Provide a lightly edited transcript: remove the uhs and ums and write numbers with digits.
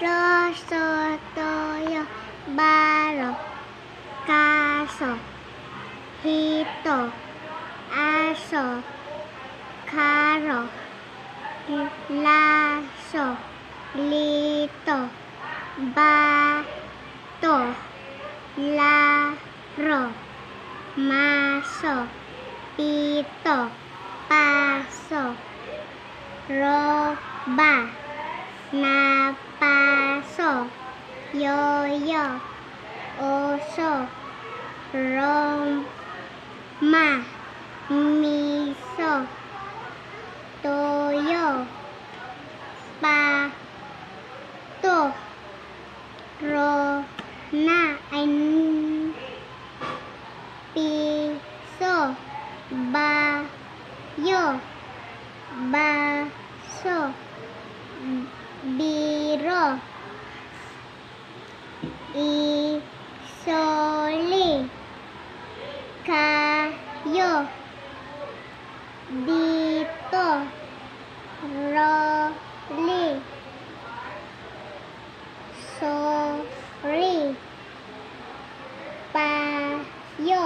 roso, toyo, baro, kaso, hito, aso, karo, laso, lito, bato, laro, maso, pito, paso, roba, napaso, yoyo, oso, Roma, miso, toyo, pato, rona, piso, bayo, baso, biro, isoli, kayo, dito, roli, sorry, payo,